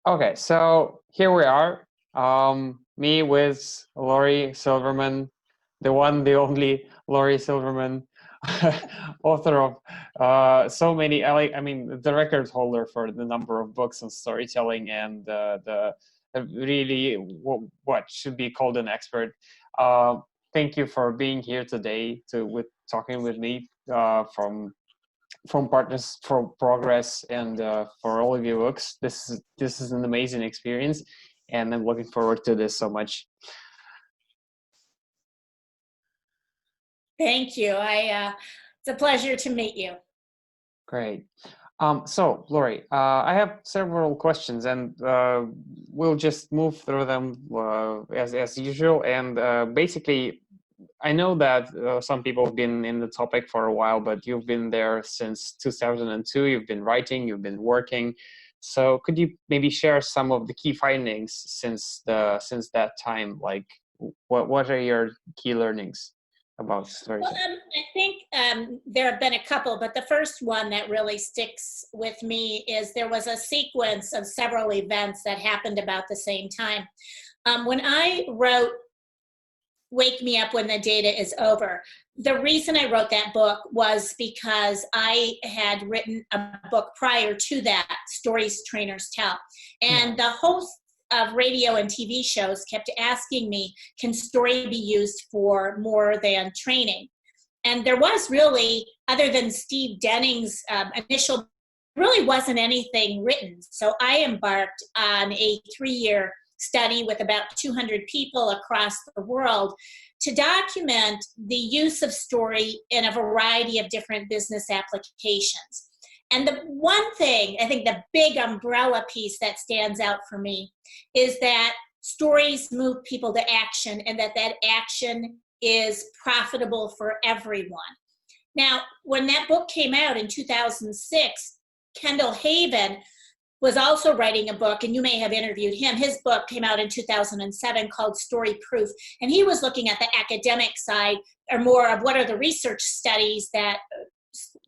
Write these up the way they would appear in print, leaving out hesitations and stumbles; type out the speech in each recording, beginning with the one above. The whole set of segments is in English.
Okay, so here we are, me with Lori Silverman, the one, the only Lori Silverman, author of so many, I mean, the record holder for the number of books on storytelling and the really what should be called an expert. Thank you for being here today with talking with me from Partners for Progress and for all of your books. This is an amazing experience, and I'm looking forward to this so much. Thank you. It's a pleasure to meet you. Great. So, Lori, I have several questions, and we'll just move through them as usual. And basically, I know that some people have been in the topic for a while, but you've been there since 2002. You've been writing, you've been working. So could you maybe share some of the key findings since that time? Like, what are your key learnings about storytelling? Well, I think there have been a couple, but the first one that really sticks with me is there was a sequence of several events that happened about the same time. When I wrote Wake Me Up When the Data Is Over, the reason I wrote that book was because I had written a book prior to that, Stories Trainers Tell. And the hosts of radio and TV shows kept asking me, can story be used for more than training? And there was really, other than Steve Denning's initial, really wasn't anything written. So I embarked on a 3-year study with about 200 people across the world to document the use of story in a variety of different business applications. And the one thing, I think the big umbrella piece that stands out for me is that stories move people to action, and that action is profitable for everyone. Now, when that book came out in 2006, Kendall Haven was also writing a book, and you may have interviewed him. His book came out in 2007 called Story Proof, and he was looking at the academic side, or more of what are the research studies that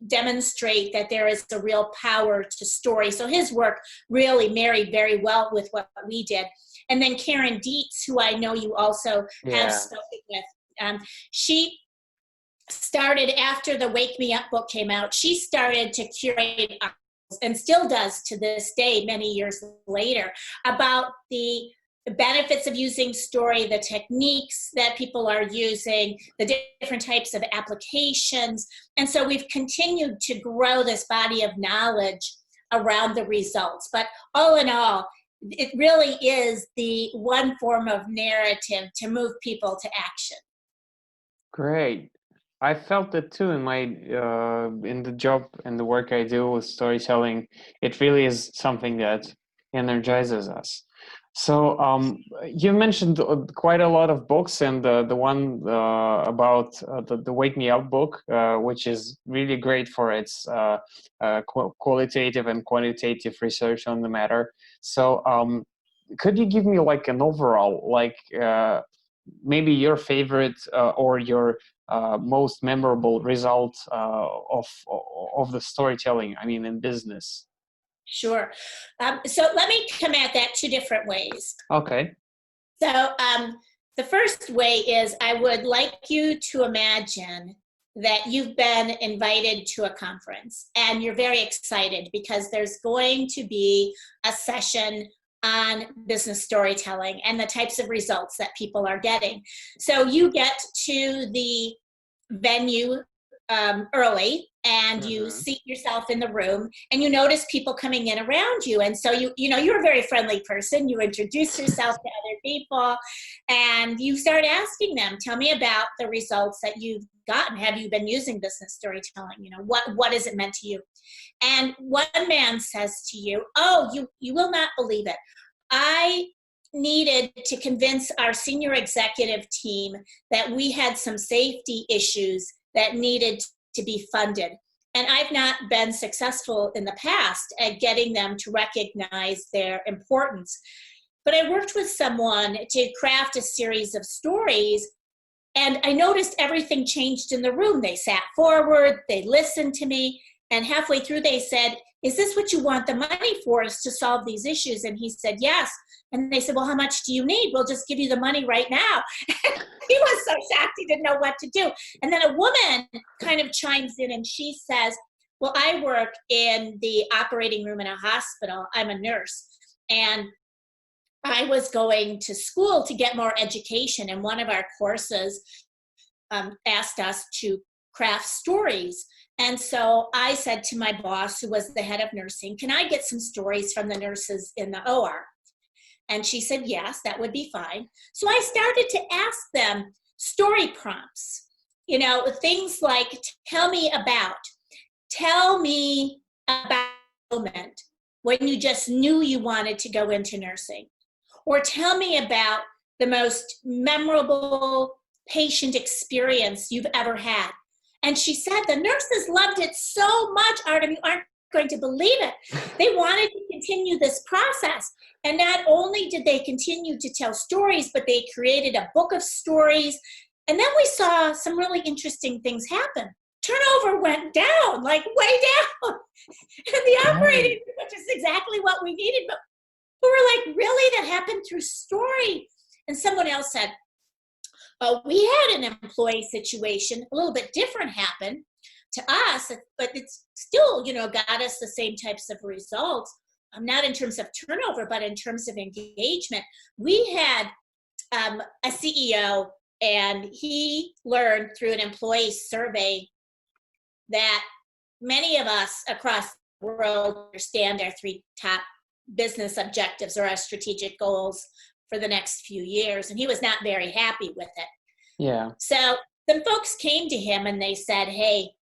demonstrate that there is a real power to story. So his work really married very well with what we did. And then Karen Dietz, who I know you also have spoken with, she started, after the Wake Me Up book came out, she started to curate, and still does to this day, many years later, about the benefits of using story, the techniques that people are using, the different types of applications. And so we've continued to grow this body of knowledge around the results. But all in all, it really is the one form of narrative to move people to action. Great. I felt it too in my in the job and the work I do with storytelling. It really is something that energizes us. So you mentioned quite a lot of books, and the one about the Wake Me Up book, which is really great for its qualitative and quantitative research on the matter. So could you give me like an overall, like maybe your favorite or your most memorable result of the storytelling, I mean, in business? Sure. So let me come at that 2 different ways. Okay. So the first way is, I would like you to imagine that you've been invited to a conference and you're very excited because there's going to be a session on business storytelling and the types of results that people are getting. So you get to the venue early, and you seat yourself in the room, and you notice people coming in around you. And so you're a very friendly person. You introduce yourself to other people, and you start asking them, tell me about the results that you've gotten. Have you been using business storytelling? What has it meant to you? And one man says to you, oh, you will not believe it. I needed to convince our senior executive team that we had some safety issues that needed to be funded. And I've not been successful in the past at getting them to recognize their importance. But I worked with someone to craft a series of stories, and I noticed everything changed in the room. They sat forward, they listened to me, and halfway through they said, "Is this what you want the money for, is to solve these issues?" And he said, "Yes." And they said, "Well, how much do you need?" "We'll just give you the money right now." He was so shocked, he didn't know what to do. And then a woman kind of chimes in and she says, "Well, I work in the operating room in a hospital. I'm a nurse. And I was going to school to get more education. And one of our courses asked us to craft stories. And so I said to my boss, who was the head of nursing, "Can I get some stories from the nurses in the OR?" And she said, "Yes, that would be fine." So I started to ask them story prompts, things like, tell me about a moment when you just knew you wanted to go into nursing, or tell me about the most memorable patient experience you've ever had. And she said the nurses loved it so much, Artem, you aren't going to believe it. They wanted to continue this process. And not only did they continue to tell stories, but they created a book of stories. And then we saw some really interesting things happen. Turnover went down, like way down. And the operating, which is exactly what we needed. But we were like, really? That happened through story? And someone else said, we had an employee situation, a little bit different happen to us, but it's still, got us the same types of results. Not in terms of turnover, but in terms of engagement. We had a CEO, and he learned through an employee survey that many of us across the world understand our 3 top business objectives or our strategic goals for the next few years. And he was not very happy with it. Yeah. So some folks came to him and they said, "Hey,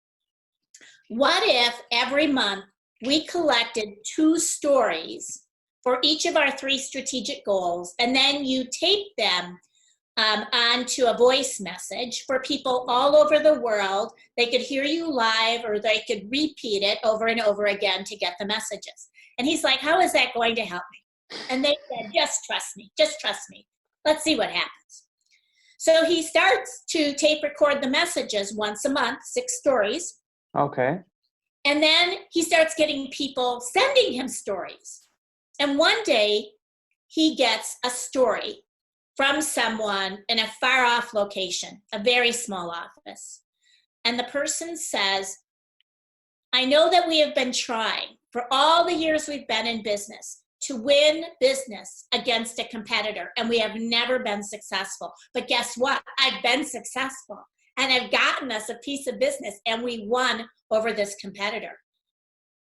what if every month we collected 2 stories for each of our 3 strategic goals, and then you tape them onto a voice message for people all over the world. They could hear you live, or they could repeat it over and over again to get the messages." And he's like, "How is that going to help me?" And they said, "Just trust me. Just trust me. Let's see what happens." So he starts to tape record the messages once a month, 6 stories. Okay. And then he starts getting people sending him stories. And one day he gets a story from someone in a far off location, a very small office. And the person says, "I know that we have been trying for all the years we've been in business to win business against a competitor, and we have never been successful. But guess what? I've been successful, and I've gotten us a piece of business, and we won over this competitor."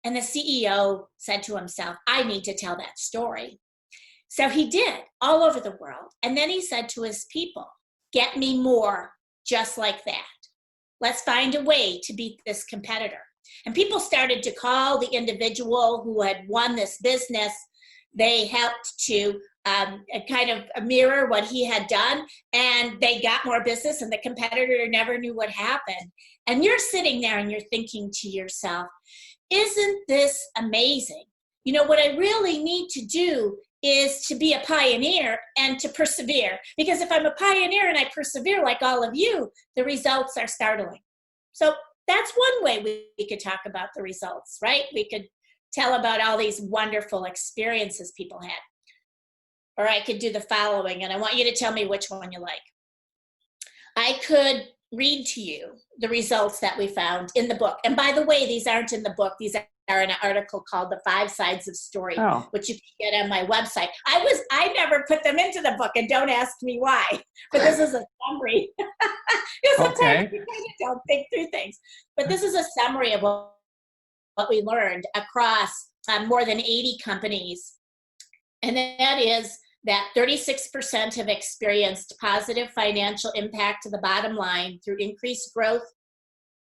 And the CEO said to himself, "I need to tell that story." So he did, all over the world. And then he said to his people, "Get me more just like that. Let's find a way to beat this competitor." And people started to call the individual who had won this business. They helped to kind of mirror what he had done, and they got more business, and the competitor never knew what happened. And you're sitting there and you're thinking to yourself, isn't this amazing? What I really need to do is to be a pioneer and to persevere. Because if I'm a pioneer and I persevere like all of you, the results are startling. So that's one way we could talk about the results, right? We could tell about all these wonderful experiences people had. Or I could do the following, and I want you to tell me which one you like. I could read to you the results that we found in the book. And by the way, these aren't in the book. These are in an article called The 5 Sides of Story, which you can get on my website. I never put them into the book, and don't ask me why, but this is a summary. Sometimes you kind of don't think through things. But this is a summary of what we learned across more than 80 companies. And that is that 36% have experienced positive financial impact to the bottom line through increased growth,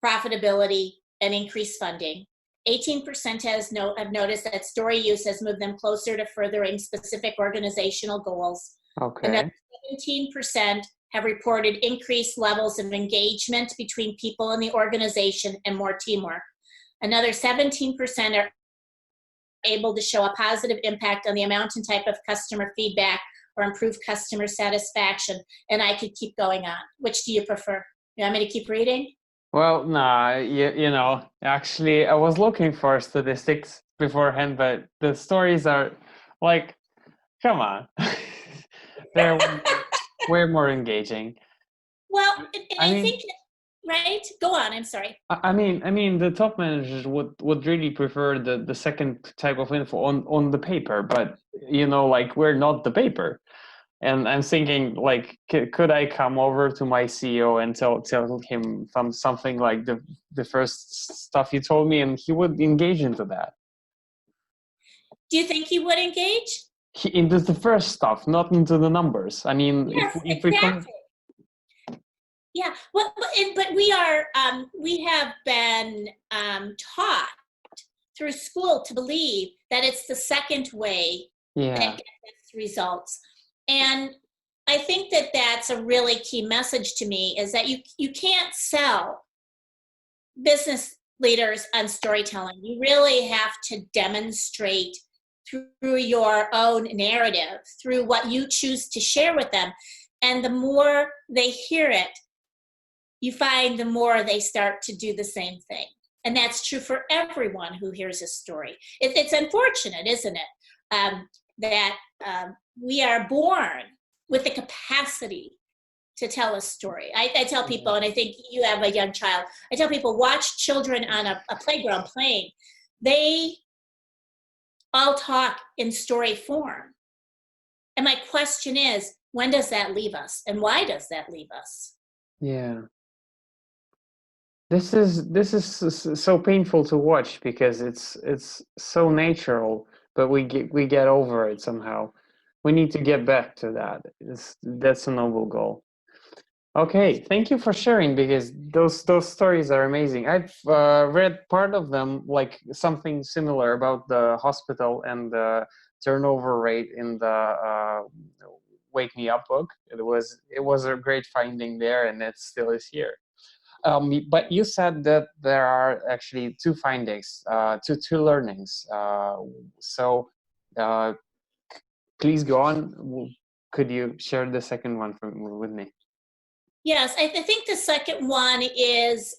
profitability, and increased funding. 18% have noticed that story use has moved them closer to furthering specific organizational goals. Okay. Another 17% have reported increased levels of engagement between people in the organization and more teamwork. Another 17% are able to show a positive impact on the amount and type of customer feedback or improve customer satisfaction. And I could keep going on. Which do you prefer? You want me to keep reading? Well, nah, you know, actually, I was looking for statistics beforehand, but the stories are like, come on. They're way more engaging. Well, and I I mean, think, right? Go on, I'm sorry. I mean, the top managers would really prefer the second type of info on the paper, but you know, like we're not the paper. And I'm thinking, like, could I come over to my CEO and tell him something like the first stuff you told me, and he would engage into that. Do you think you would engage? Into the first stuff, not into the numbers. I mean, Yes, if we come. exactly. Yeah, well, but we have been taught through school to believe that it's the second way that Yeah, gets us results. And I think that that's a really key message to me, is that you can't sell business leaders on storytelling. You really have to demonstrate through your own narrative, through what you choose to share with them. And the more they hear it, you find the more they start to do the same thing. And that's true for everyone who hears a story. It's unfortunate, isn't it, that we are born with the capacity to tell a story. I tell people, and I think you have a young child, I tell people, watch children on a playground playing. They all talk in story form. And my question is, when does that leave us? And why does that leave us? yeah. This is so painful to watch because it's so natural, but we get over it somehow. We need to get back to that. That's a noble goal. Okay, thank you for sharing, because those stories are amazing. I've read part of them, like something similar about the hospital and the turnover rate in the Wake Me Up book. It was a great finding there, and it still is here. But you said that there are actually two findings, two learnings. So please go on. Could you share the second one with me? Yes, I think the second one is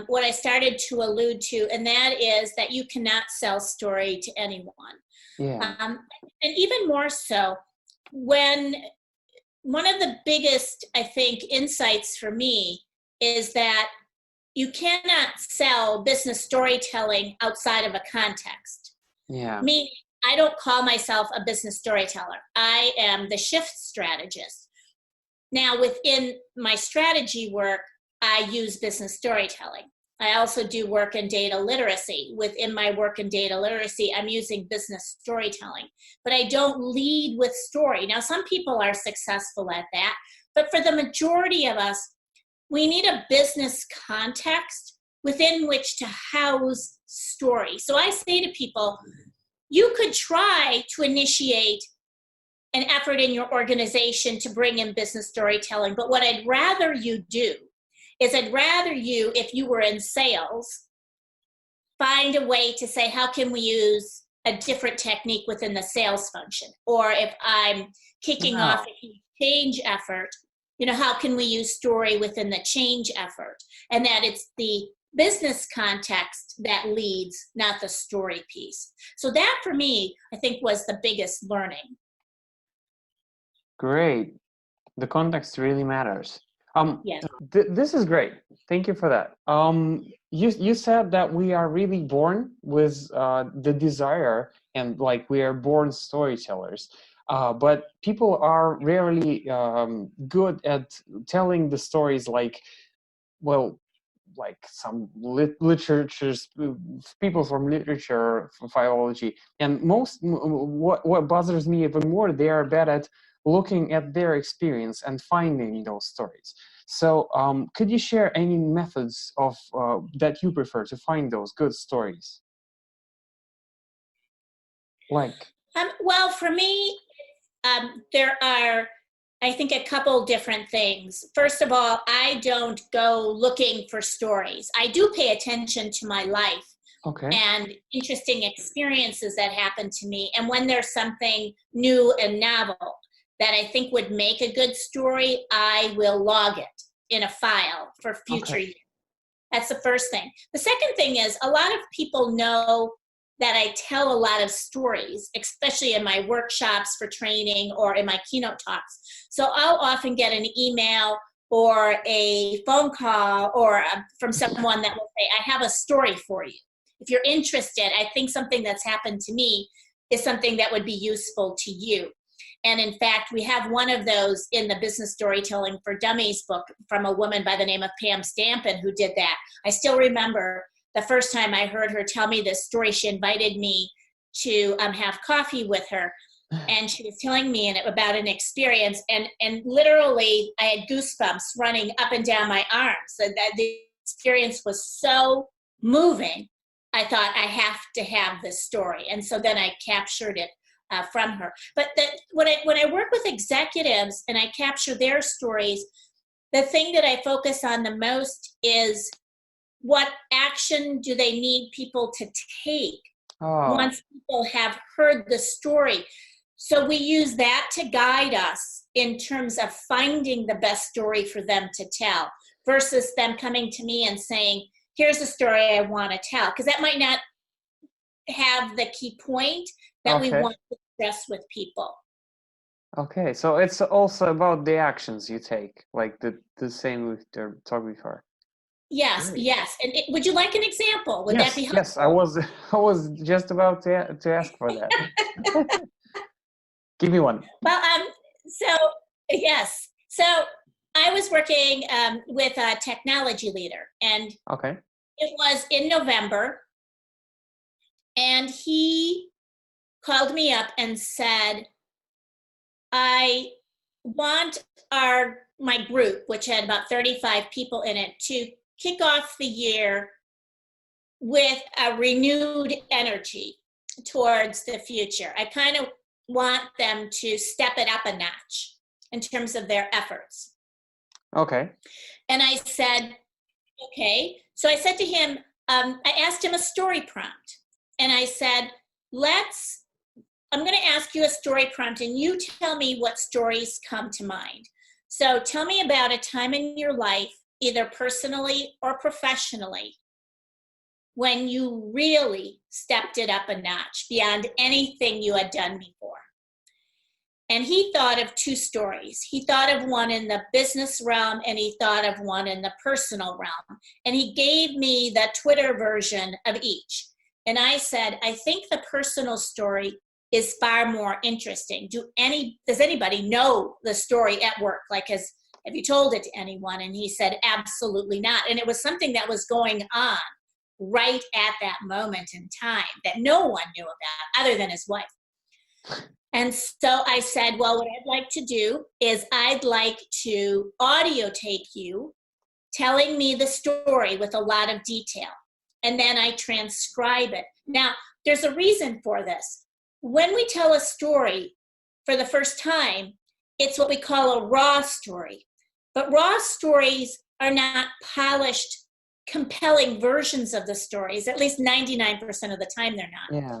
what I started to allude to, and that is that you cannot sell story to anyone. Yeah. And even more so, when one of the biggest, I think, insights for me is that you cannot sell business storytelling outside of a context. Yeah. Me, I don't call myself a business storyteller. I am the shift strategist. Now, within my strategy work, I use business storytelling. I also do work in data literacy. Within my work in data literacy, I'm using business storytelling, but I don't lead with story. Now, some people are successful at that, but for the majority of us, we need a business context within which to house story. So I say to people, you could try to initiate an effort in your organization to bring in business storytelling, but what I'd rather you do is I'd rather you, if you were in sales, find a way to say, how can we use a different technique within the sales function? Or if I'm kicking off a change effort, you know, how can we use story within the change effort? And that it's the business context that leads, not the story piece. So that for me, I think, was the biggest learning. Great. The context really matters. Yes. This is great. Thank you for that. You said that we are really born with the desire, and like we are born storytellers. But people are rarely good at telling the stories, like, well, like some literatures, people from literature, from philology, and what bothers me even more, they are bad at looking at their experience and finding those stories. So could you share any methods of that you prefer to find those good stories? Like, Well, for me, there are, I think, a couple different things. First of all, I don't go looking for stories. I do pay attention to my life. Okay. and interesting experiences that happened to me. And when there's something new and novel that I think would make a good story, I will log it in a file for future Okay. use. That's the first thing. The second thing is a lot of people know that I tell a lot of stories, especially in my workshops for training or in my keynote talks. So I'll often get an email or a phone call or from someone that will say, I have a story for you. If you're interested, I think something that's happened to me is something that would be useful to you. And in fact, we have one of those in the Business-Storytelling For Dummies book from a woman by the name of Pam Stampin who did that. I still remember the first time I heard her tell me this story. She invited me to have coffee with her. And she was telling me about an experience, and literally I had goosebumps running up and down my arms. So that the experience was so moving. I thought I have to have this story, and so then I captured it from her. But when I work with executives and I capture their stories, the thing that I focus on the most is what action do they need people to take once people have heard the story. So we use that to guide us in terms of finding the best story for them to tell versus them coming to me and saying, here's the story I want to tell. Because that might not have the key point that we want to stress with people. Okay, so it's also about the actions you take, like the same with the talk before. Yes, Great. yes. And would you like an example? Would that be helpful? Yes, I was just about to ask for that. Give me one. Well, so yes. So I was working with a technology leader, and it was in November, and he called me up and said, I want my group, which had about 35 people in it, to kick off the year with a renewed energy towards the future. I kind of want them to step it up a notch in terms of their efforts. Okay. And I said, okay. So I said to him, I asked him a story prompt. And I said, I'm going to ask you a story prompt and you tell me what stories come to mind. So tell me about a time in your life, either personally or professionally, when you really stepped it up a notch beyond anything you had done before. And he thought of two stories. He thought of one in the business realm and he thought of one in the personal realm. And he gave me the Twitter version of each. And I said, I think the personal story is far more interesting. Does anybody know the story at work? Like, have you told it to anyone? And he said, absolutely not. And it was something that was going on right at that moment in time that no one knew about other than his wife. And so I said, well, what I'd like to do is I'd like to audio tape you telling me the story with a lot of detail. And then I transcribe it. Now, there's a reason for this. When we tell a story for the first time, it's what we call a raw story. But raw stories are not polished, compelling versions of the stories. At least 99% of the time they're not. Yeah.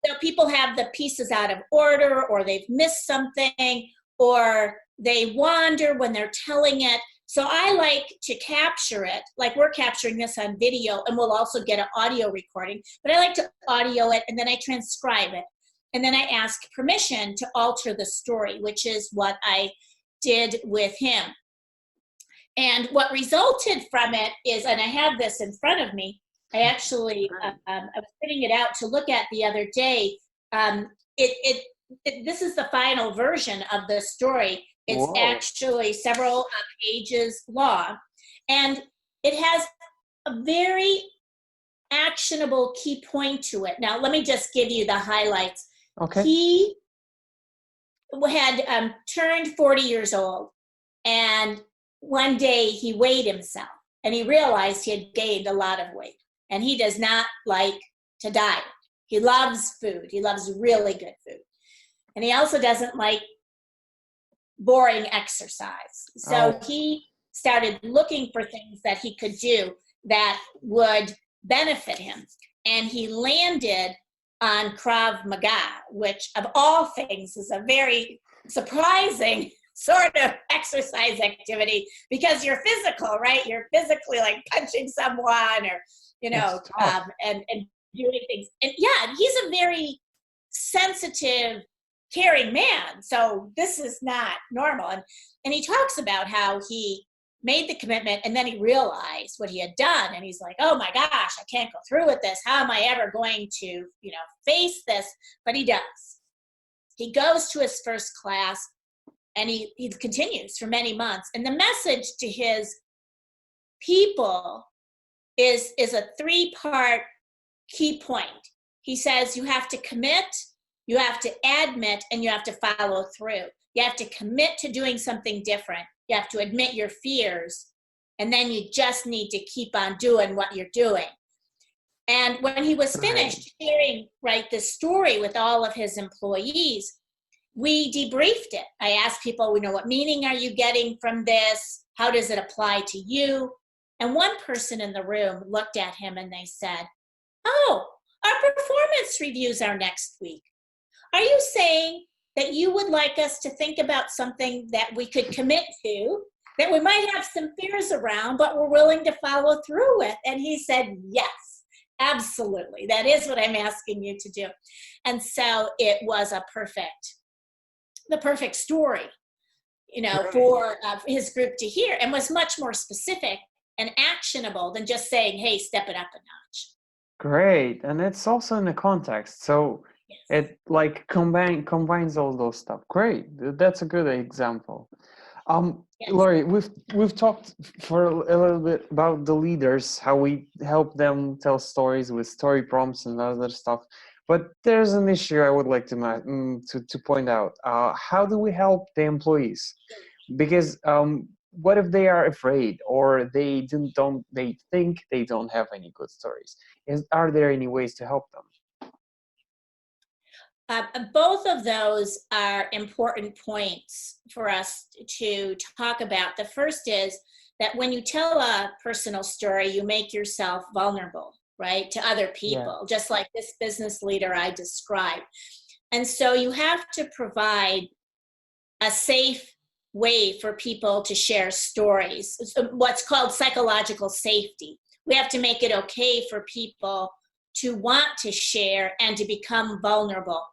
So people have the pieces out of order, or they've missed something, or they wander when they're telling it. So I like to capture it, like we're capturing this on video, and we'll also get an audio recording, but I like to audio it, and then I transcribe it. And then I ask permission to alter the story, which is what I did with him. And what resulted from it is, and I have this in front of me, I actually, I was putting it out to look at the other day. This is the final version of the story. It's actually several pages long. And it has a very actionable key point to it. Now, let me just give you the highlights. Okay. He had turned 40 years old, and one day he weighed himself, and he realized he had gained a lot of weight. And he does not like to diet. He loves food. He loves really good food. And he also doesn't like boring exercise. So he started looking for things that he could do that would benefit him. and he landed on Krav Maga, which of all things is a very surprising sort of exercise activity because you're physical, right? You're physically like punching someone or, and doing things. And yeah, he's a very sensitive, caring man. So this is not normal. And he talks about how he made the commitment and then he realized what he had done. And he's like, oh my gosh, I can't go through with this. How am I ever going to, face this? But he does. He goes to his first class and he continues for many months. And the message to his people is a 3-part key point. He says you have to commit, you have to admit, and you have to follow through. You have to commit to doing something different. You have to admit your fears, and then you just need to keep on doing what you're doing. And when he was finished sharing, this story with all of his employees, we debriefed it. I asked people, what meaning are you getting from this? How does it apply to you? And one person in the room looked at him and they said, oh, our performance reviews are next week. Are you saying that you would like us to think about something that we could commit to, that we might have some fears around, but we're willing to follow through with? And he said, yes, absolutely. That is what I'm asking you to do. And so it was the perfect story, for his group to hear, and was much more specific and actionable than just saying, hey, step it up a notch. Great. And it's also in the context. So yes. It combines all those stuff. Great. That's a good example. Yes. Lori, we've talked for a little bit about the leaders, how we help them tell stories with story prompts and other stuff. But there's an issue I would like to point out. How do we help the employees? Because what if they are afraid, or they think they don't have any good stories? Are there any ways to help them? Both of those are important points for us to talk about. The first is that when you tell a personal story, you make yourself vulnerable, right, to other people, just like this business leader I described. And so you have to provide a safe way for people to share stories, what's called psychological safety. We have to make it okay for people to want to share and to become vulnerable.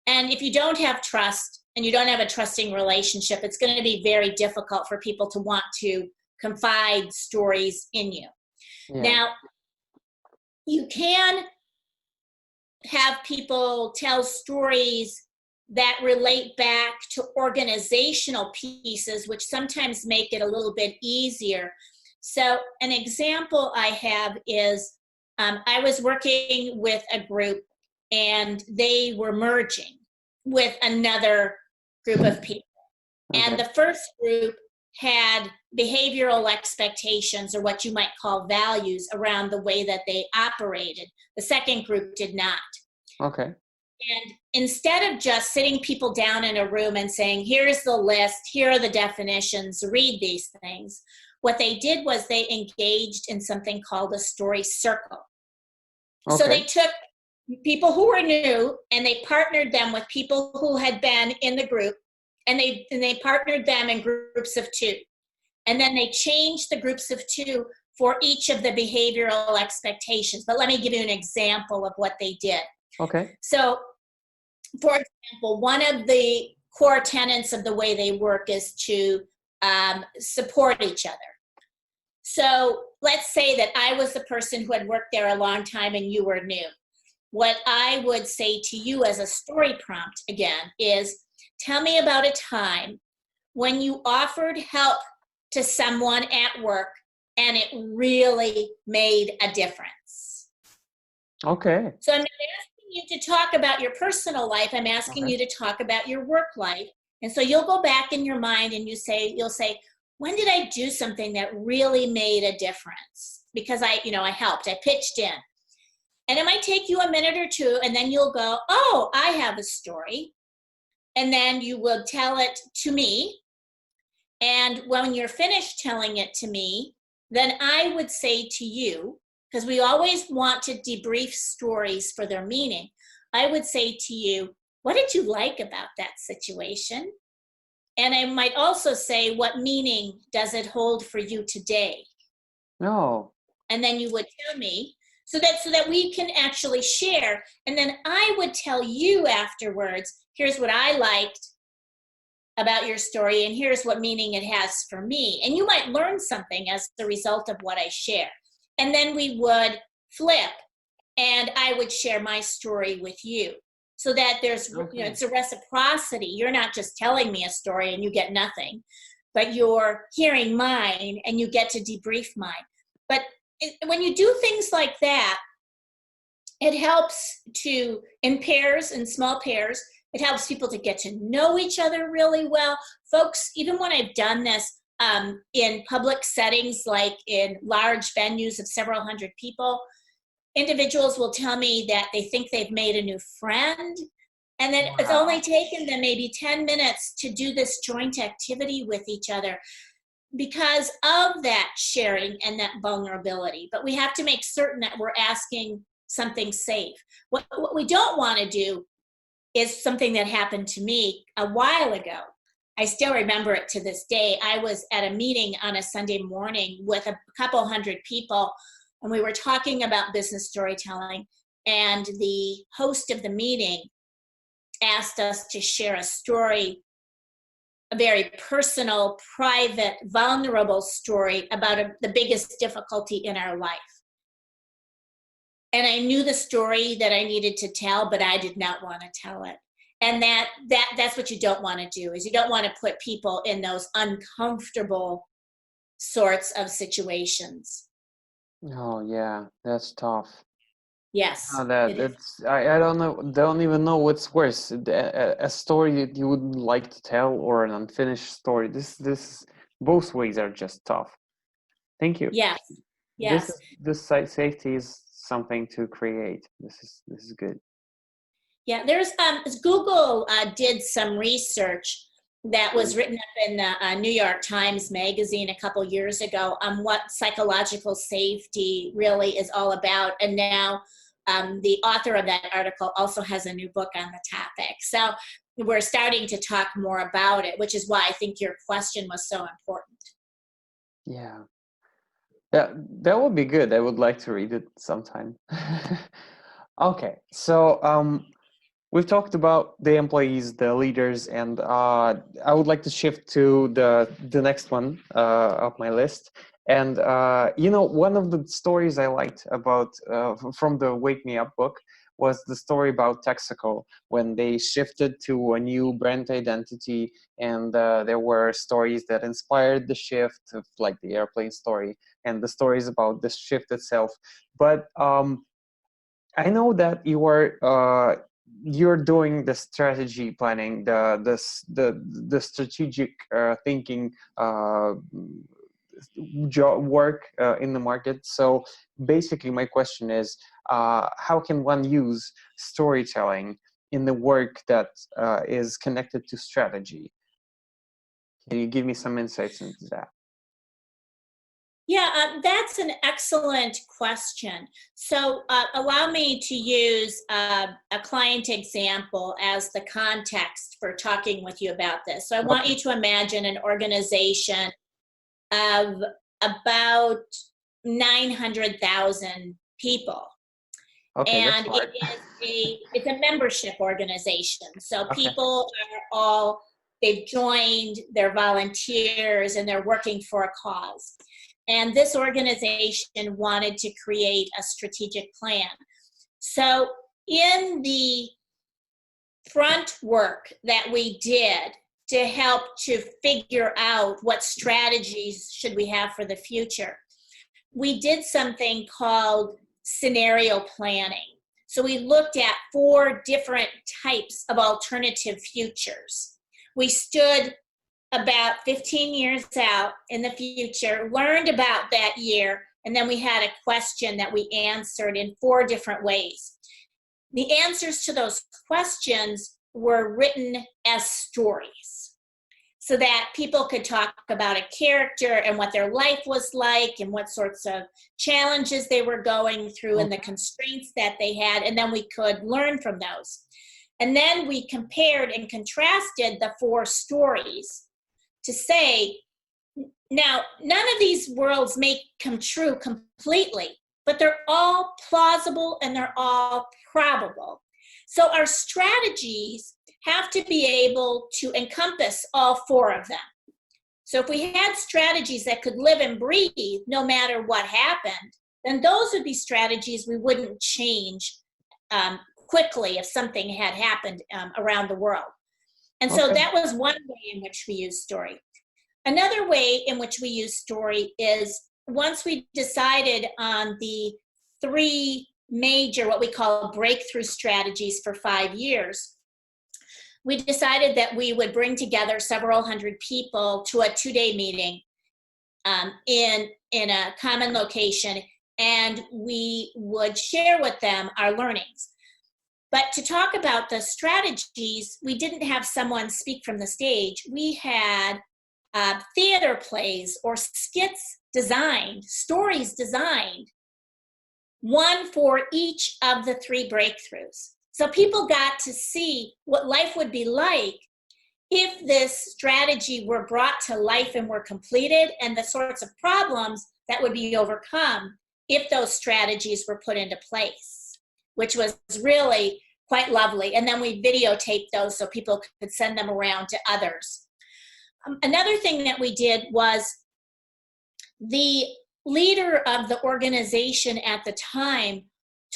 And if you don't have trust and you don't have a trusting relationship, it's going to be very difficult for people to want to confide stories in you. Yeah. Now, you can have people tell stories that relate back to organizational pieces, which sometimes make it a little bit easier. So an example I have is I was working with a group and they were merging with another group of people. Okay. And the first group had behavioral expectations, or what you might call values, around the way that they operated. The second group did not. Okay. And instead of just sitting people down in a room and saying, here's the list, here are the definitions, read these things, what they did was they engaged in something called a story circle. Okay. So they took people who were new and they partnered them with people who had been in the group, and they partnered them in groups of 2. And then they changed the groups of 2 for each of the behavioral expectations. But let me give you an example of what they did. Okay. So, for example, one of the core tenets of the way they work is to support each other. So let's say that I was the person who had worked there a long time and you were new. What I would say to you as a story prompt, again, is tell me about a time when you offered help to someone at work and it really made a difference. Okay. So I'm not asking you to talk about your personal life. I'm asking you to talk about your work life. And so you'll go back in your mind and you'll say, when did I do something that really made a difference? Because I helped, I pitched in. And it might take you a minute or 2, and then you'll go, oh, I have a story. And then you will tell it to me. And when you're finished telling it to me, then I would say to you, because we always want to debrief stories for their meaning, I would say to you, what did you like about that situation? And I might also say, what meaning does it hold for you today? No. And then you would tell me, so that we can actually share. And then I would tell you afterwards, here's what I liked about your story, and here's what meaning it has for me. And you might learn something as the result of what I share. And then we would flip, and I would share my story with you, so that there's, it's a reciprocity. You're not just telling me a story and you get nothing, but you're hearing mine and you get to debrief mine. But when you do things like that, it helps to, in pairs, in small pairs, it helps people to get to know each other really well. Folks, even when I've done this in public settings, like in large venues of several hundred people, individuals will tell me that they think they've made a new friend, and then it's only taken them maybe 10 minutes to do this joint activity with each other because of that sharing and that vulnerability. But we have to make certain that we're asking something safe. What we don't want to do is something that happened to me a while ago. I still remember it to this day. I was at a meeting on a Sunday morning with a couple hundred people, and we were talking about business storytelling, and the host of the meeting asked us to share a story, a very personal, private, vulnerable story about the biggest difficulty in our life. And I knew the story that I needed to tell, but I did not want to tell it. And that's what you don't want to do, is you don't want to put people in those uncomfortable sorts of situations. Oh yeah, that's tough. Yes. I don't even know what's worse, a story that you wouldn't like to tell or an unfinished story. This both ways are just tough. Thank you. Yes. Yes. This safety is something to create. This is good. Yeah, there's Google did some research that was written up in the New York Times Magazine a couple years ago on what psychological safety really is all about. And now the author of that article also has a new book on the topic. So we're starting to talk more about it, which is why I think your question was so important. Yeah. Yeah, that would be good. I would like to read it sometime. Okay, so we've talked about the employees, the leaders, and I would like to shift to the next one of my list. And one of the stories I liked about from the Wake Me Up book was the story about Texaco when they shifted to a new brand identity, and there were stories that inspired the shift, of, like the airplane story, and the stories about the shift itself. But I know that you're doing the strategy planning, the strategic thinking work in the market. So basically, my question is, how can one use storytelling in the work that is connected to strategy? Can you give me some insights into that? Yeah, that's an excellent question. So allow me to use a client example as the context for talking with you about this. So I want you to imagine an organization of about 900,000 people. Okay, and it's a membership organization. So people are all, they've joined, they're volunteers, and they're working for a cause. And this organization wanted to create a strategic plan. So in the front work that we did to help to figure out what strategies should we have for the future, we did something called scenario planning. So we looked at 4 different types of alternative futures. We stood about 15 years out in the future, learned about that year, and then we had a question that we answered in 4 different ways. The answers to those questions were written as stories. so that people could talk about a character and what their life was like and what sorts of challenges they were going through and the constraints that they had, and then we could learn from those. And then we compared and contrasted the 4 stories to say, now, none of these worlds may come true completely, but they're all plausible and they're all probable. So our strategies have to be able to encompass all 4 of them. So if we had strategies that could live and breathe no matter what happened, then those would be strategies we wouldn't change quickly if something had happened around the world. And so that was one way in which we use story. Another way in which we use story is once we decided on the 3 major, what we call breakthrough strategies for 5 years, we decided that we would bring together several hundred people to a 2-day meeting in a common location, and we would share with them our learnings. But to talk about the strategies, we didn't have someone speak from the stage. We had theater plays or skits designed, stories designed, one for each of the 3 breakthroughs. So people got to see what life would be like if this strategy were brought to life and were completed, and the sorts of problems that would be overcome if those strategies were put into place, which was really quite lovely. And then we videotaped those so people could send them around to others. Another thing that we did was the leader of the organization at the time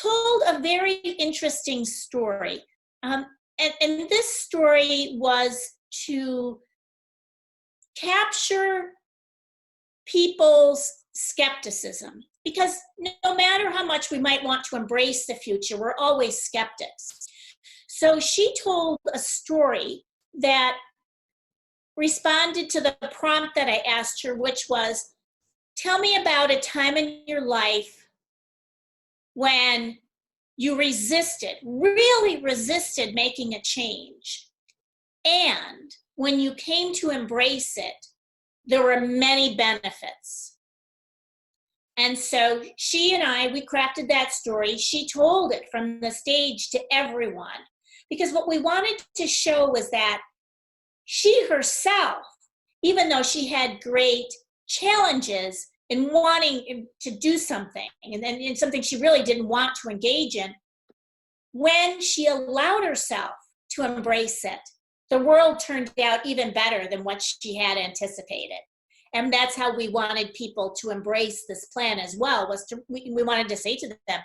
told a very interesting story. And this story was to capture people's skepticism, because no matter how much we might want to embrace the future, we're always skeptics. So she told a story that responded to the prompt that I asked her, which was, tell me about a time in your life when you really resisted making a change. And when you came to embrace it, there were many benefits. And so she and I, we crafted that story. She told it from the stage to everyone, because what we wanted to show was that she herself, even though she had great challenges in wanting to do something, and then something she really didn't want to engage in, when she allowed herself to embrace it, the world turned out even better than what she had anticipated. And that's how we wanted people to embrace this plan as well, we wanted to say to them,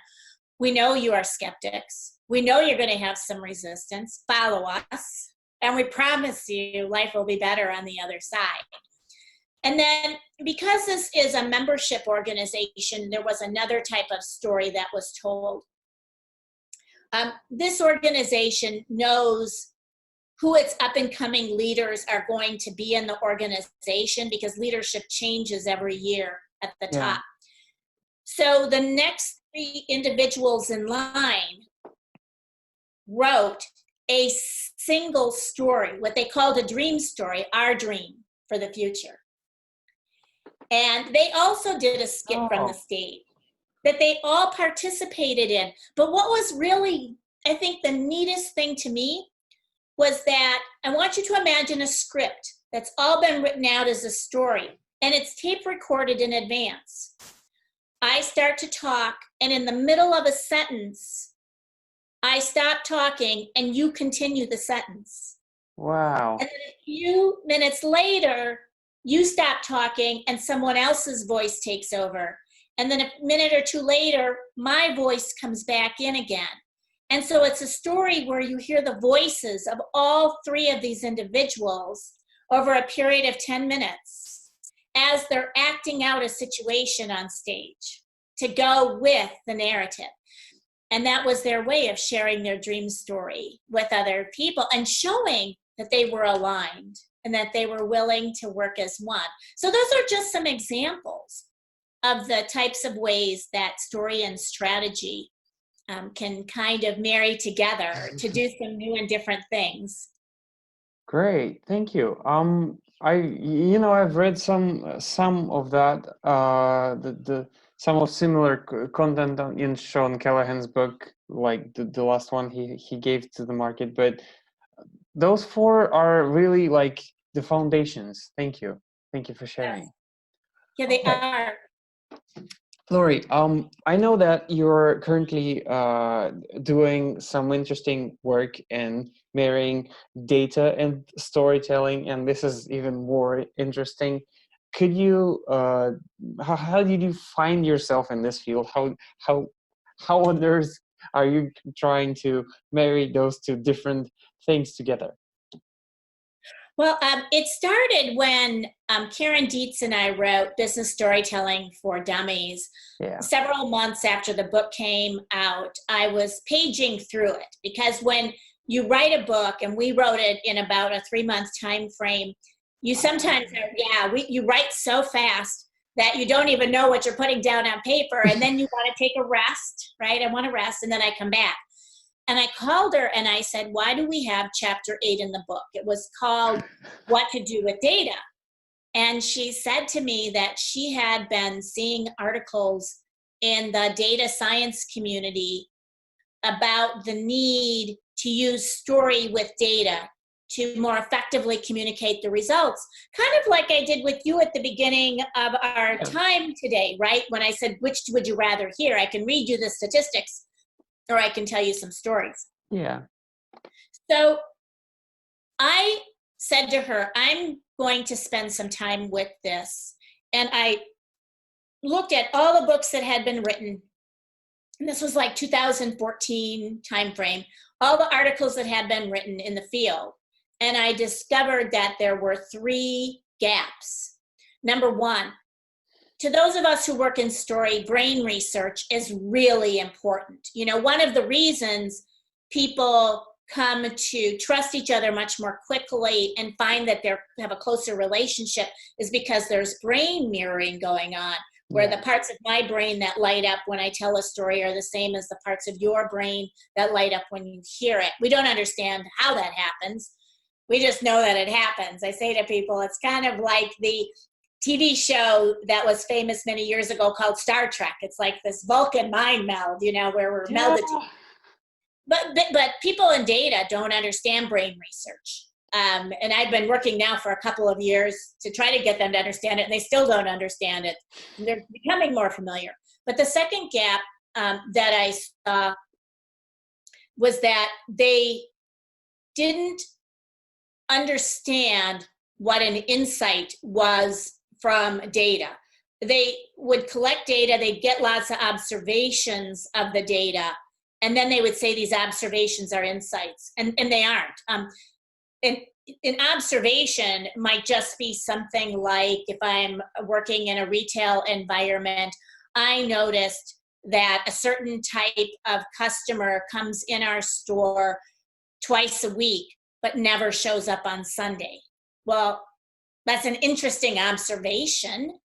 we know you are skeptics. We know you're going to have some resistance. Follow us. And we promise you life will be better on the other side. And then because this is a membership organization, there was another type of story that was told. This organization knows who its up-and-coming leaders are going to be in the organization, because leadership changes every year at the top. So the next 3 individuals in line wrote a single story, what they called a dream story, our dream for the future. And they also did a skit from the stage that they all participated in. But what was really, I think, the neatest thing to me was that I want you to imagine a script that's all been written out as a story, and it's tape recorded in advance. I start to talk, and in the middle of a sentence, I stop talking and you continue the sentence. Wow. And then a few minutes later, you stop talking and someone else's voice takes over. And then a minute or 2 later, my voice comes back in again. And so it's a story where you hear the voices of all 3 of these individuals over a period of 10 minutes as they're acting out a situation on stage to go with the narrative. And that was their way of sharing their dream story with other people and showing that they were aligned and that they were willing to work as one. So those are just some examples of the types of ways that story and strategy can kind of marry together to do some new and different things. Great, thank you. I've read some of that, some of similar content in Sean Callahan's book, like the last one he gave to the market. But those four are really like the foundations. Thank you for sharing. Yeah, they Okay. are. Lori, I know that you're currently doing some interesting work in marrying data and storytelling, and this is even more interesting. Could you, how did you find yourself in this field? How on earth are you trying to marry those two different things together? Well, it started when Karen Dietz and I wrote Business Storytelling for Dummies. Yeah. Several months after the book came out, I was paging through it because when you write a book, and we wrote it in about a 3-month time frame, you sometimes you write so fast that you don't even know what you're putting down on paper, and then you want to take a rest, right? I want to rest, and then I come back. And I called her and I said, why do we have chapter 8 in the book? It was called What to Do with Data. And she said to me that she had been seeing articles in the data science community about the need to use story with data to more effectively communicate the results. Kind of like I did with you at the beginning of our time today, right? When I said, which would you rather hear? I can read you the statistics, or I can tell you some stories. Yeah. So I said to her, I'm going to spend some time with this. And I looked at all the books that had been written. And this was like 2014 timeframe, all the articles that had been written in the field. And I discovered that there were 3 gaps. Number one, to those of us who work in story, brain research is really important. One of the reasons people come to trust each other much more quickly and find that they have a closer relationship is because there's brain mirroring going on, where the parts of my brain that light up when I tell a story are the same as the parts of your brain that light up when you hear it. We don't understand how that happens. We just know that it happens. I say to people, it's kind of like the TV show that was famous many years ago called Star Trek. It's like this Vulcan mind meld, where we're melded together. But people in data don't understand brain research. And I've been working now for a couple of years to try to get them to understand it, and they still don't understand it. And they're becoming more familiar. But the second gap that I saw was that they didn't understand what an insight was from data. They would collect data, they'd get lots of observations of the data, and then they would say these observations are insights, and they aren't. An observation might just be something like, if I'm working in a retail environment, I noticed that a certain type of customer comes in our store twice a week, but never shows up on Sunday. Well, that's an interesting observation,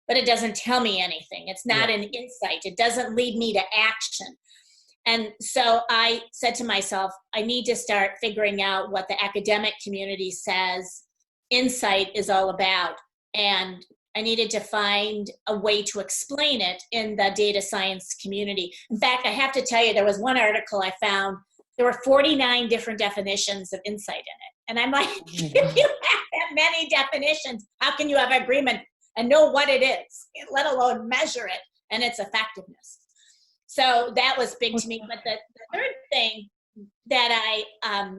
but it doesn't tell me anything. It's not an insight. It doesn't lead me to action. And so I said to myself, I need to start figuring out what the academic community says insight is all about. And I needed to find a way to explain it in the data science community. In fact, I have to tell you, there was one article I found, there were 49 different definitions of insight in it. And I'm like, if you have that many definitions, how can you have agreement and know what it is, let alone measure it and its effectiveness? So that was big to me. But the third thing that I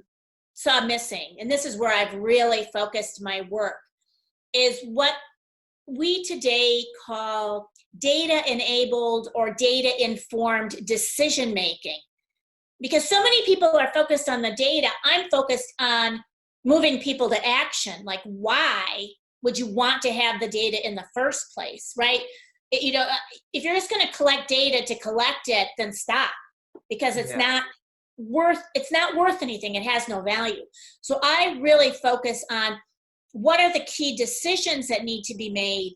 saw missing, and this is where I've really focused my work, is what we today call data-enabled or data-informed decision-making. Because so many people are focused on the data, I'm focused on moving people to action. Like, why would you want to have the data in the first place, right? If you're just going to collect data to collect it, then stop, because it's not worth anything. It has no value. So I really focus on what are the key decisions that need to be made,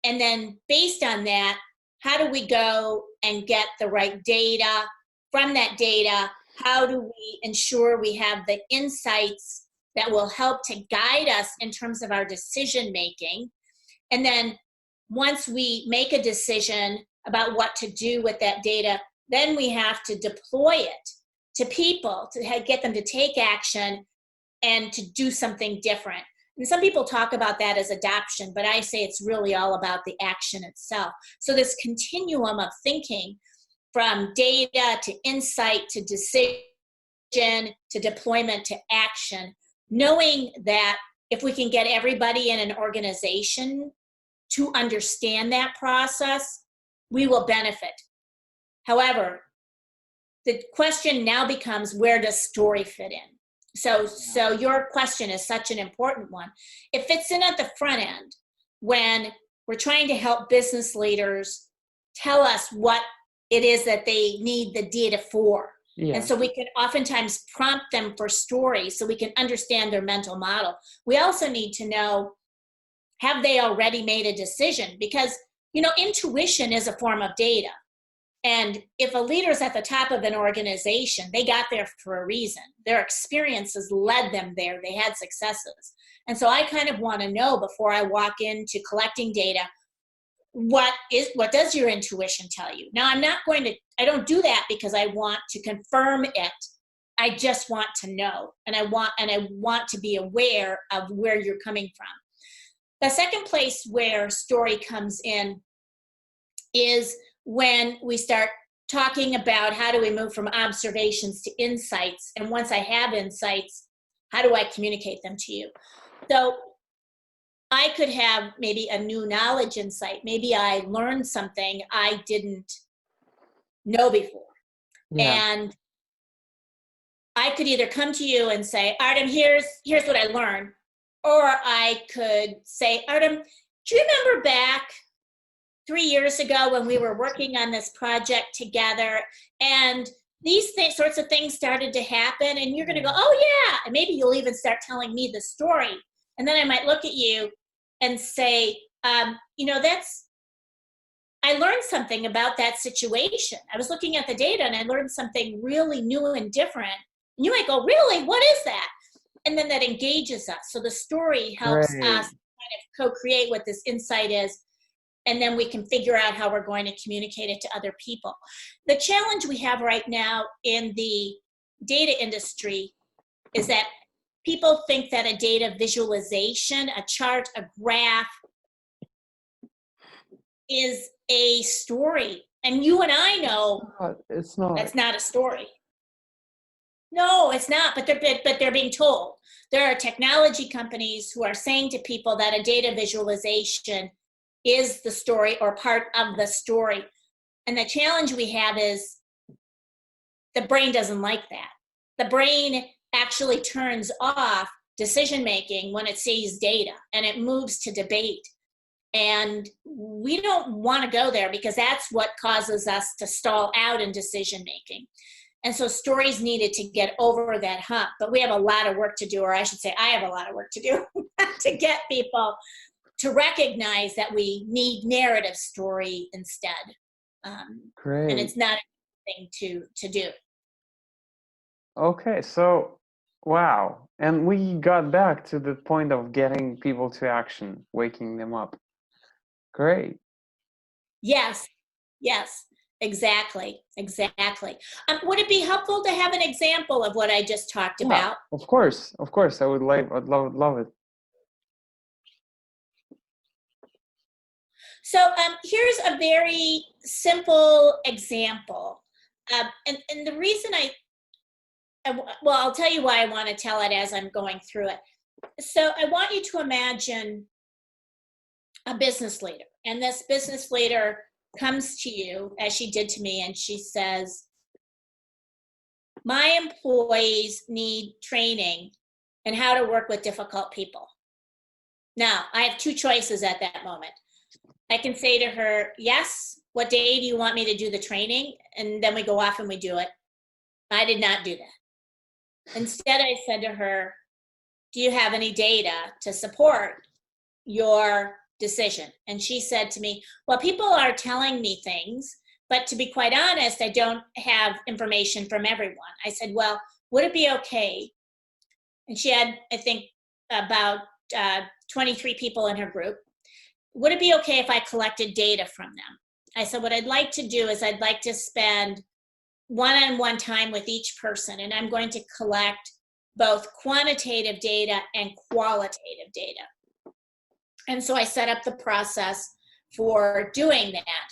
and then based on that, how do we go and get the right data? From that data, how do we ensure we have the insights that will help to guide us in terms of our decision making. And then once we make a decision about what to do with that data, then we have to deploy it to people to get them to take action and to do something different. And some people talk about that as adoption, but I say it's really all about the action itself. So this continuum of thinking from data to insight to decision to deployment to action, knowing that if we can get everybody in an organization to understand that process, we will benefit. However, the question now becomes, where does story fit in? So your question is such an important one. It fits in at the front end when we're trying to help business leaders tell us what it is that they need the data for. Yeah. And so we can oftentimes prompt them for stories so we can understand their mental model. We also need to know, have they already made a decision? Because, you know, intuition is a form of data. And if a leader's at the top of an organization, they got there for a reason. Their experiences led them there. They had successes. And so I kind of want to know before I walk into collecting data, what does your intuition tell you? Now, I don't do that because I want to confirm it. I just want to know. And I want to be aware of where you're coming from. The second place where story comes in is when we start talking about how do we move from observations to insights. And once I have insights, how do I communicate them to you? So I could have maybe a new knowledge insight. Maybe I learned something I didn't know before. Yeah. And I could either come to you and say, Artem, here's what I learned. Or I could say, Artem, do you remember back 3 years ago when we were working on this project together and these sorts of things started to happen, and you're going to go, oh yeah, and maybe you'll even start telling me the story. And then I might look at you and say, you know, I learned something about that situation. I was looking at the data and I learned something really new and different. And you might go, really? What is that? And then that engages us. So the story helps us kind of co-create what this insight is. And then we can figure out how we're going to communicate it to other people. The challenge we have right now in the data industry is that people think that a data visualization, a chart, a graph is a story. And you and I know it's not. That's not a story. No, it's not, but they're being told. There are technology companies who are saying to people that a data visualization is the story or part of the story. And the challenge we have is the brain doesn't like that. The brain actually turns off decision-making when it sees data and it moves to debate. And we don't want to go there because that's what causes us to stall out in decision-making. And so stories needed to get over that hump, but we have a lot of work to do, or I should say I have a lot of work to do to get people to recognize that we need narrative story instead. Great. And it's not a thing to do. Okay, so, wow. And we got back to the point of getting people to action, waking them up. Great. Yes, exactly. Would it be helpful to have an example of what I just talked about? Of course. I'd love it. So here's a very simple example. And the reason I'll tell you why I want to tell it as I'm going through it. So I want you to imagine a business leader. And this business leader comes to you, as she did to me, and she says, my employees need training in how to work with difficult people. Now, I have two choices at that moment. I can say to her, yes, what day do you want me to do the training? And then we go off and we do it. I did not do that. Instead, I said to her, do you have any data to support your decision? And she said to me, well, people are telling me things, but to be quite honest, I don't have information from everyone. I said, well, would it be okay and she had, I think, about 23 people in her group. Would it be okay if I collected data from them? I said, what I'd like to do is I'd like to spend one-on-one time with each person, and I'm going to collect both quantitative data and qualitative data. And so I set up the process for doing that.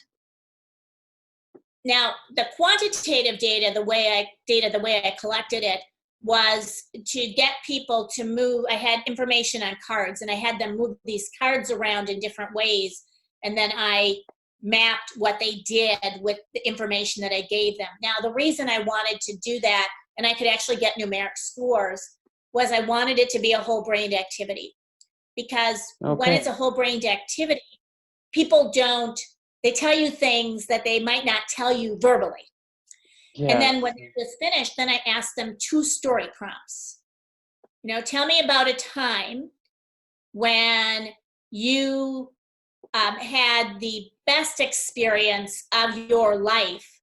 Now, the quantitative data, the way I collected it was to get people to move. I had information on cards, and I had them move these cards around in different ways, and then I mapped what they did with the information that I gave them. Now, the reason I wanted to do that, and I could actually get numeric scores, was I wanted it to be a whole-brained activity. Because when it's a whole-brained activity, people they tell you things that they might not tell you verbally. Yeah. And then when it was finished, then I asked them 2 story prompts. Tell me about a time when you had the best experience of your life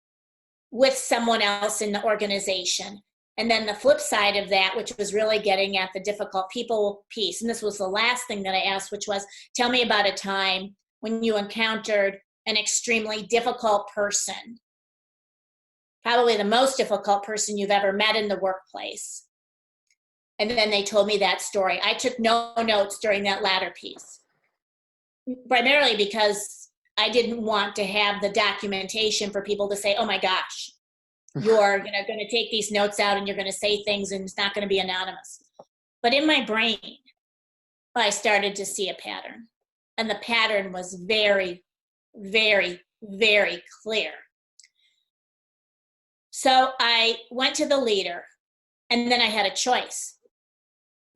with someone else in the organization. And then the flip side of that, which was really getting at the difficult people piece, and this was the last thing that I asked, which was, tell me about a time when you encountered an extremely difficult person, probably the most difficult person you've ever met in the workplace. And then they told me that story. I took no notes during that latter piece, primarily because I didn't want to have the documentation for people to say, oh my gosh, you're going to take these notes out and you're going to say things and it's not going to be anonymous. But in my brain, I started to see a pattern. And the pattern was very, very, very clear. So I went to the leader, and then I had a choice.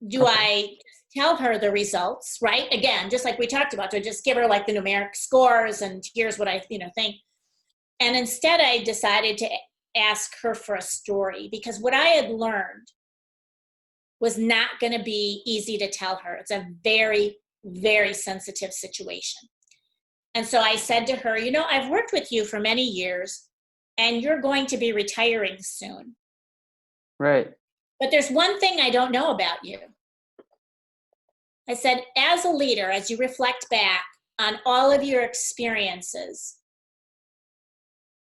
Do I tell her the results, right? Again, just like we talked about, to just give her like the numeric scores and here's what I think. And instead I decided to ask her for a story, because what I had learned was not going to be easy to tell her. It's a very, very sensitive situation. And so I said to her, I've worked with you for many years and you're going to be retiring soon. Right. But there's one thing I don't know about you. I said, as a leader, as you reflect back on all of your experiences,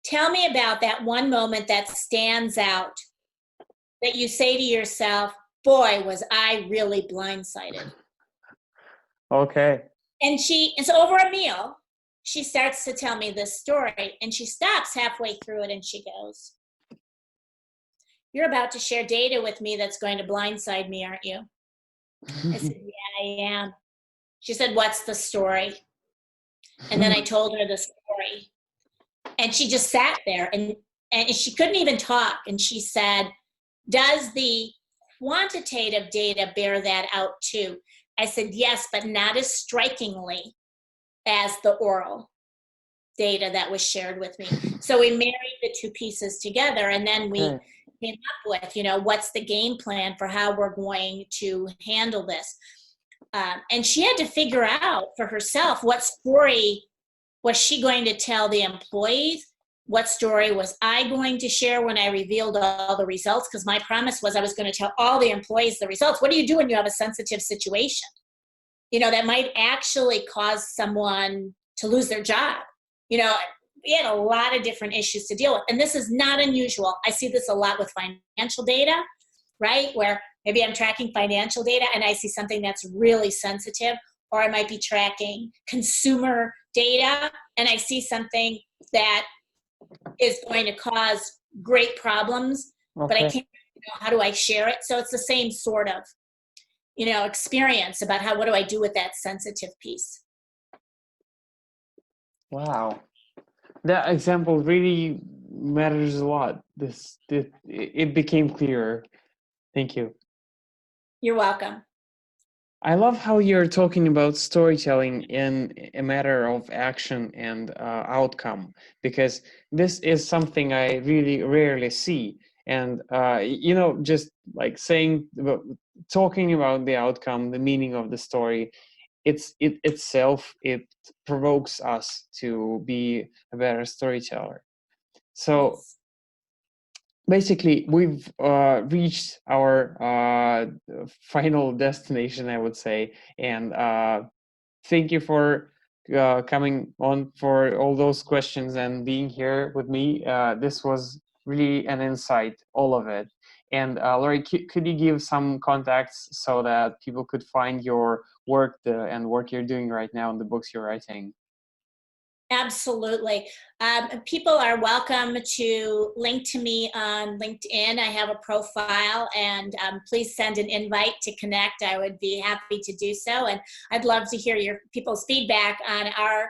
tell me about that one moment that stands out, that you say to yourself, boy, was I really blindsided. Okay. And so over a meal, she starts to tell me this story, and she stops halfway through it and she goes, you're about to share data with me that's going to blindside me, aren't you? I said, yeah, I am. She said, what's the story? And then I told her the story. And she just sat there and she couldn't even talk. And she said, does the quantitative data bear that out too? I said, yes, but not as strikingly as the oral data that was shared with me. So we married the 2 pieces together, and then we came up with, what's the game plan for how we're going to handle this. And she had to figure out for herself, what story was she going to tell the employees? What story was I going to share when I revealed all the results? Because my promise was I was going to tell all the employees the results. What do you do when you have a sensitive situation? That might actually cause someone to lose their job. We had a lot of different issues to deal with. And this is not unusual. I see this a lot with financial data, right? Where maybe I'm tracking financial data and I see something that's really sensitive, or I might be tracking consumer data and I see something that is going to cause great problems, but I can't, how do I share it? So it's the same sort of, experience about what do I do with that sensitive piece. Wow. That example really matters a lot. It became clearer. Thank you. You're welcome. I love how you're talking about storytelling in a matter of action and outcome, because this is something I really rarely see. And, just like talking about the outcome, the meaning of the story, it provokes us to be a better storyteller. So basically, we've reached our final destination, I would say. And thank you for coming on for all those questions and being here with me. This was really an insight, all of it. And Lori, could you give some contacts so that people could find your work and work you're doing right now and the books you're writing? Absolutely. People are welcome to link to me on LinkedIn. I have a profile, and please send an invite to connect. I would be happy to do so. And I'd love to hear your people's feedback on our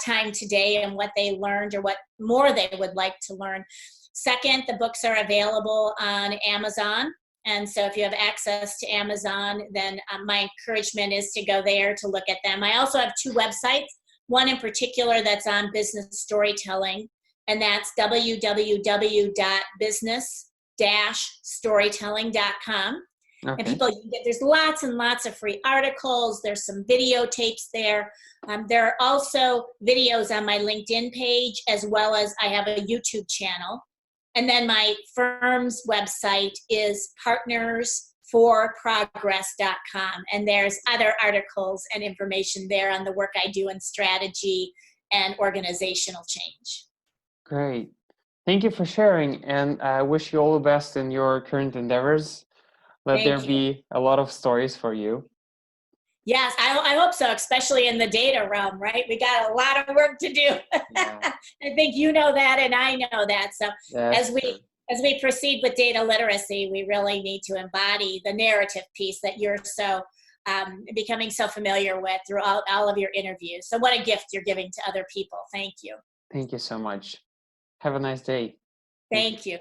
time today and what they learned or what more they would like to learn. Second, the books are available on Amazon. And so if you have access to Amazon, then my encouragement is to go there to look at them. I also have two websites. One in particular that's on business storytelling, and that's www.business-storytelling.com. Okay. And people, there's lots and lots of free articles. There's some videotapes there. There are also videos on my LinkedIn page, as well as I have a YouTube channel. And then my firm's website is partnersforprogress.com. And there's other articles and information there on the work I do in strategy and organizational change. Great. Thank you for sharing. And I wish you all the best in your current endeavors. Let there be a lot of stories for you. Yes, I hope so, especially in the data realm, right? We got a lot of work to do. Yeah. I think you know that, and I know that. So as we proceed with data literacy, we really need to embody the narrative piece that you're so becoming so familiar with throughout all of your interviews. So what a gift you're giving to other people. Thank you. Thank you so much. Have a nice day. Thank you.